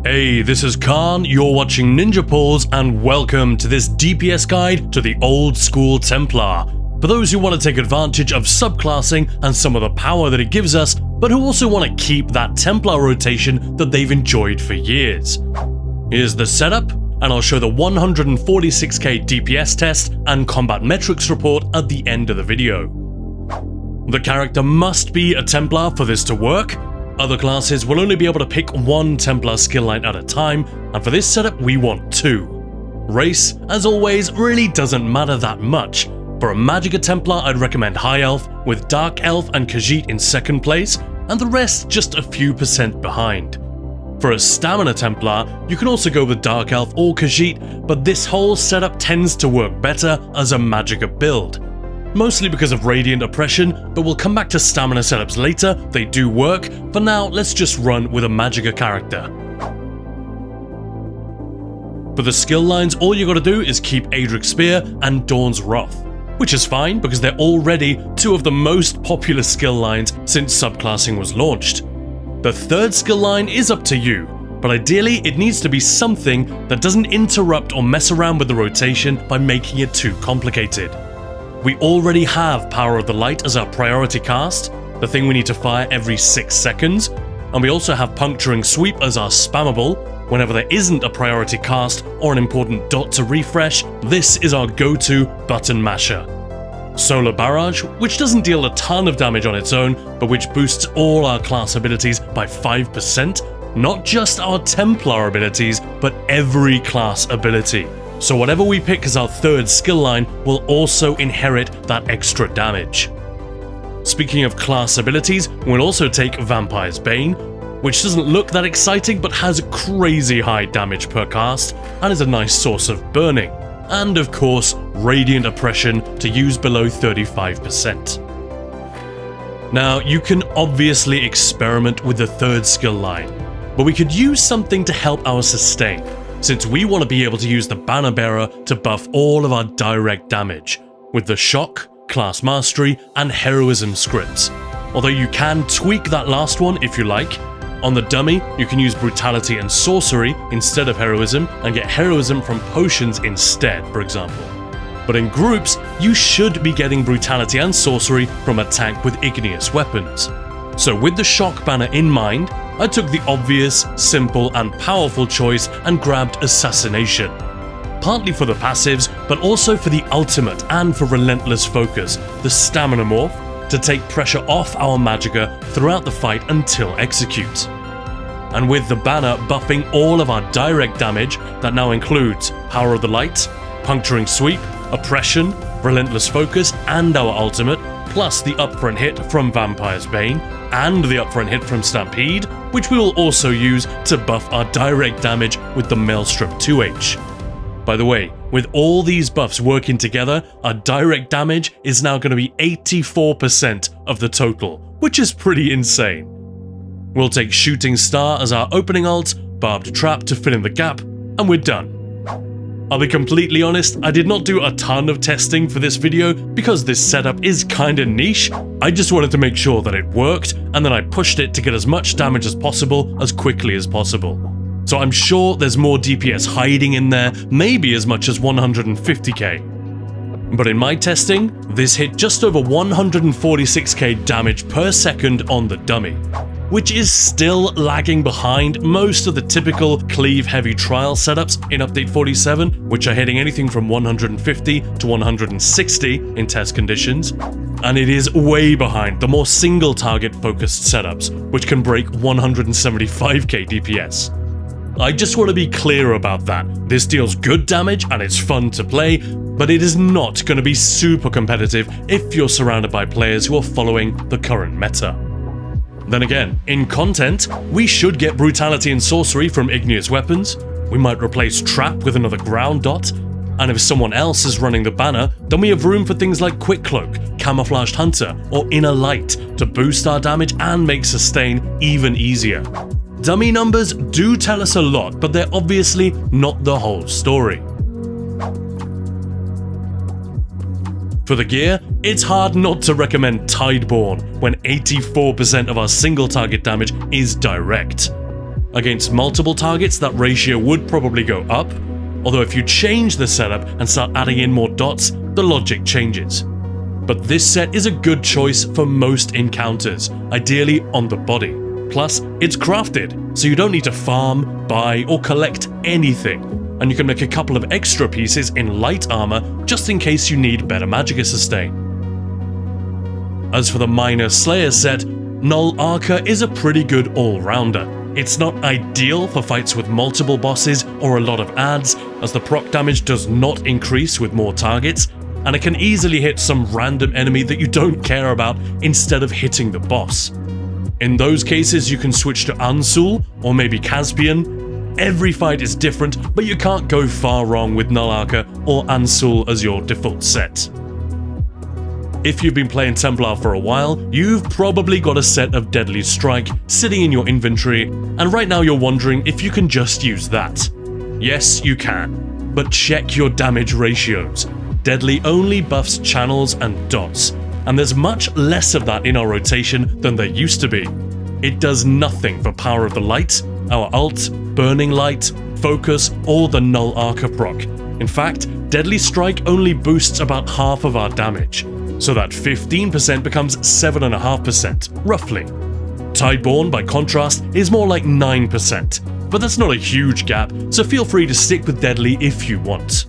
Hey, this is Khan, you're watching Ninja Pulls, and welcome to this DPS guide to the old school Templar. For those who want to take advantage of subclassing and some of the power that it gives us, but who also want to keep that Templar rotation that they've enjoyed for years. Here's the setup, and I'll show the 146k DPS test and combat metrics report at the end of the video. The character must be a Templar for this to work. Other classes will only be able to pick one Templar skill line at a time, and for this setup we want two. Race, as always, really doesn't matter that much. For a Magicka Templar, I'd recommend High Elf, with Dark Elf and Khajiit in second place, and the rest just a few percent behind. For a Stamina Templar, you can also go with Dark Elf or Khajiit, but this whole setup tends to work better as a Magicka build. Mostly because of Radiant Oppression, but we'll come back to Stamina setups later, they do work. For now, let's just run with a Magicka character. For the skill lines, all you gotta do is keep Adric's Spear and Dawn's Wrath, which is fine because they're already two of the most popular skill lines since subclassing was launched. The third skill line is up to you, but ideally it needs to be something that doesn't interrupt or mess around with the rotation by making it too complicated. We already have Power of the Light as our priority cast, the thing we need to fire every 6 seconds, and we also have Puncturing Sweep as our spammable. Whenever there isn't a priority cast or an important dot to refresh, this is our go-to button masher. Solar Barrage, which doesn't deal a ton of damage on its own, but which boosts all our class abilities by 5%, not just our Templar abilities, but every class ability. So whatever we pick as our third skill line will also inherit that extra damage. Speaking of class abilities, we'll also take Vampire's Bane, which doesn't look that exciting but has crazy high damage per cast and is a nice source of burning. And of course, Radiant Oppression to use below 35%. Now, you can obviously experiment with the third skill line, but we could use something to help our sustain, since we want to be able to use the Banner Bearer to buff all of our direct damage, with the Shock, Class Mastery, and Heroism scripts. Although you can tweak that last one if you like. On the dummy, you can use Brutality and Sorcery instead of Heroism, and get Heroism from potions instead, for example. But in groups, you should be getting Brutality and Sorcery from a tank with igneous weapons. So with the Shock banner in mind, I took the obvious, simple and powerful choice and grabbed Assassination. Partly for the passives, but also for the ultimate and for Relentless Focus, the Stamina Morph, to take pressure off our Magicka throughout the fight until execute. And with the banner buffing all of our direct damage, that now includes Power of the Light, Puncturing Sweep, Oppression, Relentless Focus and our ultimate, plus the upfront hit from Vampire's Bane, and the upfront hit from Stampede, which we will also use to buff our direct damage with the Maelstrom 2H. By the way, with all these buffs working together, our direct damage is now going to be 84% of the total, which is pretty insane. We'll take Shooting Star as our opening ult, Barbed Trap to fill in the gap, and we're done. I'll be completely honest, I did not do a ton of testing for this video because this setup is kinda niche. I just wanted to make sure that it worked, and then I pushed it to get as much damage as possible as quickly as possible. So I'm sure there's more DPS hiding in there, maybe as much as 150k. But in my testing, this hit just over 146k damage per second on the dummy, which is still lagging behind most of the typical cleave heavy trial setups in Update 47, which are hitting anything from 150 to 160 in test conditions, and it is way behind the more single target focused setups, which can break 175k DPS. I just want to be clear about that. This deals good damage and it's fun to play, but it is not going to be super competitive if you're surrounded by players who are following the current meta. Then again, in content, we should get Brutality and Sorcery from igneous weapons, we might replace Trap with another ground dot, and if someone else is running the banner, then we have room for things like Quick Cloak, Camouflaged Hunter, or Inner Light to boost our damage and make sustain even easier. Dummy numbers do tell us a lot, but they're obviously not the whole story. For the gear, it's hard not to recommend Tideborn when 84% of our single target damage is direct. Against multiple targets, that ratio would probably go up, although if you change the setup and start adding in more dots, the logic changes. But this set is a good choice for most encounters, ideally on the body. Plus, it's crafted, so you don't need to farm, buy, or collect anything, and you can make a couple of extra pieces in light armor just in case you need better Magicka sustain. As for the Minor Slayer set, Null Archer is a pretty good all-rounder. It's not ideal for fights with multiple bosses or a lot of adds, as the proc damage does not increase with more targets, and it can easily hit some random enemy that you don't care about instead of hitting the boss. In those cases, you can switch to Ansul or maybe Caspian. Every fight is different, but you can't go far wrong with Null Archer or Ansul as your default set. If you've been playing Templar for a while, you've probably got a set of Deadly Strike sitting in your inventory, and right now you're wondering if you can just use that. Yes, you can, but check your damage ratios. Deadly only buffs channels and dots, and there's much less of that in our rotation than there used to be. It does nothing for Power of the Light, our ult, Burning Light, Focus, or the Null Archer proc. In fact, Deadly Strike only boosts about half of our damage, so that 15% becomes 7.5%, roughly. Tideborn, by contrast, is more like 9%, but that's not a huge gap, so feel free to stick with Deadly if you want.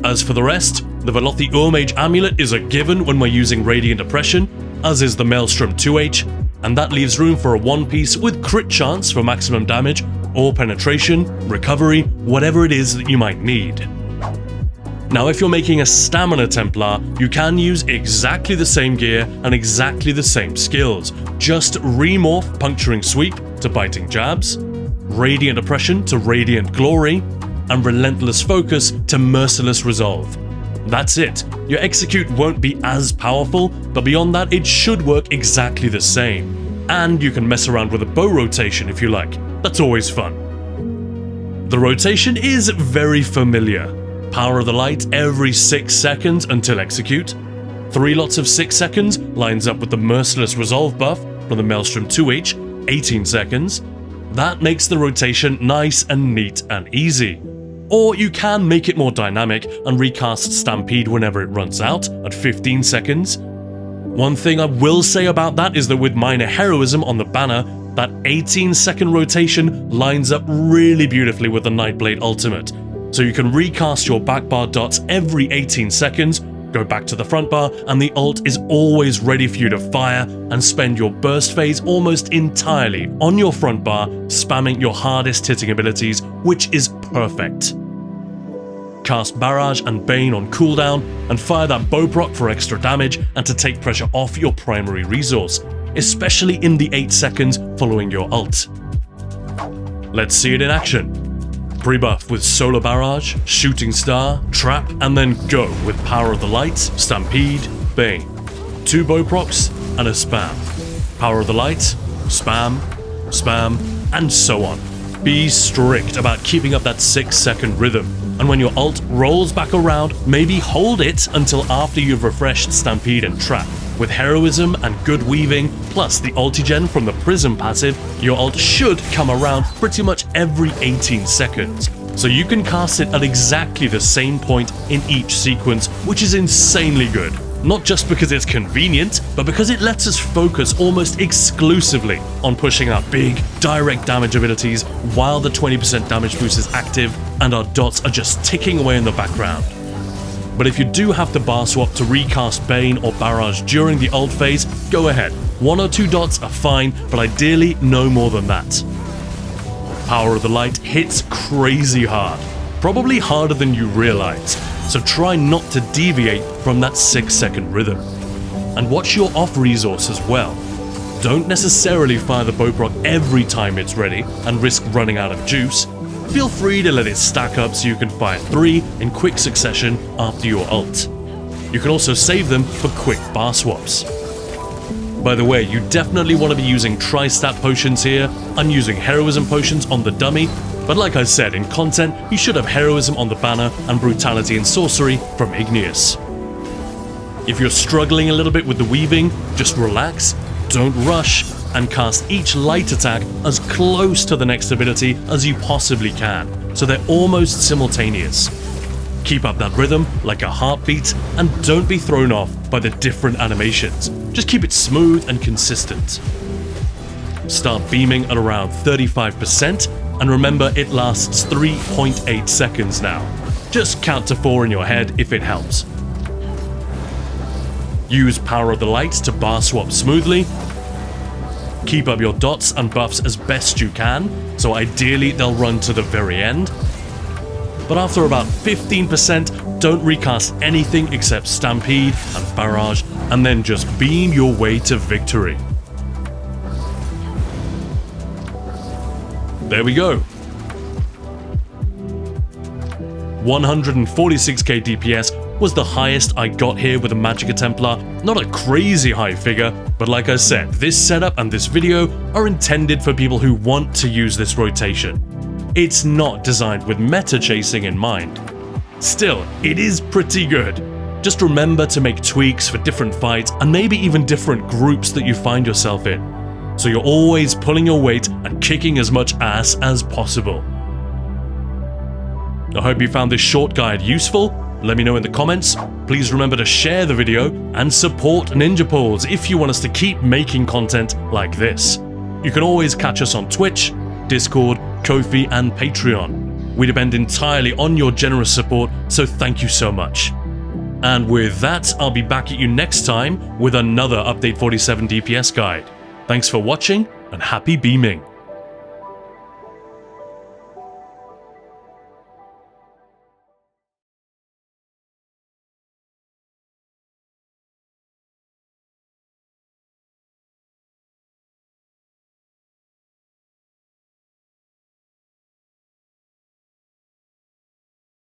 As for the rest, the Velothi Urmage Amulet is a given when we're using Radiant Oppression, as is the Maelstrom 2H, and that leaves room for a one-piece with crit chance for maximum damage, or penetration, recovery, whatever it is that you might need. Now, if you're making a Stamina Templar, you can use exactly the same gear and exactly the same skills. Just remorph Puncturing Sweep to Biting Jabs, Radiant Oppression to Radiant Glory, and Relentless Focus to Merciless Resolve. That's it. Your execute won't be as powerful, but beyond that it should work exactly the same. And you can mess around with a bow rotation if you like. That's always fun. The rotation is very familiar. Power of the Light every 6 seconds until execute. 3 lots of 6 seconds lines up with the Merciless Resolve buff from the Maelstrom 2H, 18 seconds. That makes the rotation nice and neat and easy. Or you can make it more dynamic and recast Stampede whenever it runs out at 15 seconds. One thing I will say about that is that with Minor Heroism on the banner, that 18-second rotation lines up really beautifully with the Nightblade ultimate. So you can recast your back bar dots every 18 seconds, go back to the front bar, and the ult is always ready for you to fire and spend your burst phase almost entirely on your front bar, spamming your hardest hitting abilities, which is perfect. Cast Barrage and Bane on cooldown, and fire that bow proc for extra damage and to take pressure off your primary resource, especially in the 8 seconds following your ult. Let's see it in action. Pre-buff with Solar Barrage, Shooting Star, Trap, and then go with Power of the Light, Stampede, Bane. 2 bow procs, and a spam. Power of the Light, spam, spam, and so on. Be strict about keeping up that 6-second rhythm, and when your ult rolls back around, maybe hold it until after you've refreshed Stampede and Trap. With Heroism and good weaving, plus the ultigen from the Prism passive, your ult should come around pretty much every 18 seconds. So you can cast it at exactly the same point in each sequence, which is insanely good. Not just because it's convenient, but because it lets us focus almost exclusively on pushing our big, direct damage abilities while the 20% damage boost is active and our dots are just ticking away in the background. But if you do have to bar swap to recast Bane or Barrage during the ult phase, go ahead. 1 or 2 dots are fine, but ideally no more than that. Power of the Light hits crazy hard, probably harder than you realize, so try not to deviate from that 6-second rhythm. And watch your off resource as well. Don't necessarily fire the bow proc every time it's ready and risk running out of juice. Feel free to let it stack up so you can fire 3 in quick succession after your ult. You can also save them for quick bar swaps. By the way, you definitely want to be using tri-stat potions here. I'm using Heroism potions on the dummy, but like I said, in content, you should have Heroism on the banner and Brutality and Sorcery from Igneous. If you're struggling a little bit with the weaving, just relax, don't rush, and cast each light attack as close to the next ability as you possibly can, so they're almost simultaneous. Keep up that rhythm like a heartbeat and don't be thrown off by the different animations. Just keep it smooth and consistent. Start beaming at around 35% and remember it lasts 3.8 seconds now. Just count to 4 in your head if it helps. Use Power of the Light to bar swap smoothly. Keep up your dots and buffs as best you can, so ideally they'll run to the very end. But after about 15%, don't recast anything except Stampede and Barrage, and then just beam your way to victory. There we go. 146k DPS was the highest I got here with a Magicka Templar. Not a crazy high figure, but like I said, this setup and this video are intended for people who want to use this rotation. It's not designed with meta chasing in mind. Still, it is pretty good. Just remember to make tweaks for different fights and maybe even different groups that you find yourself in, so you're always pulling your weight and kicking as much ass as possible. I hope you found this short guide useful. Let me know in the comments. Please remember to share the video and support Ninja Pulls if you want us to keep making content like this. You can always catch us on Twitch, Discord, Ko-fi and Patreon. We depend entirely on your generous support, so thank you so much. And with that, I'll be back at you next time with another Update 47 DPS guide. Thanks for watching and happy beaming.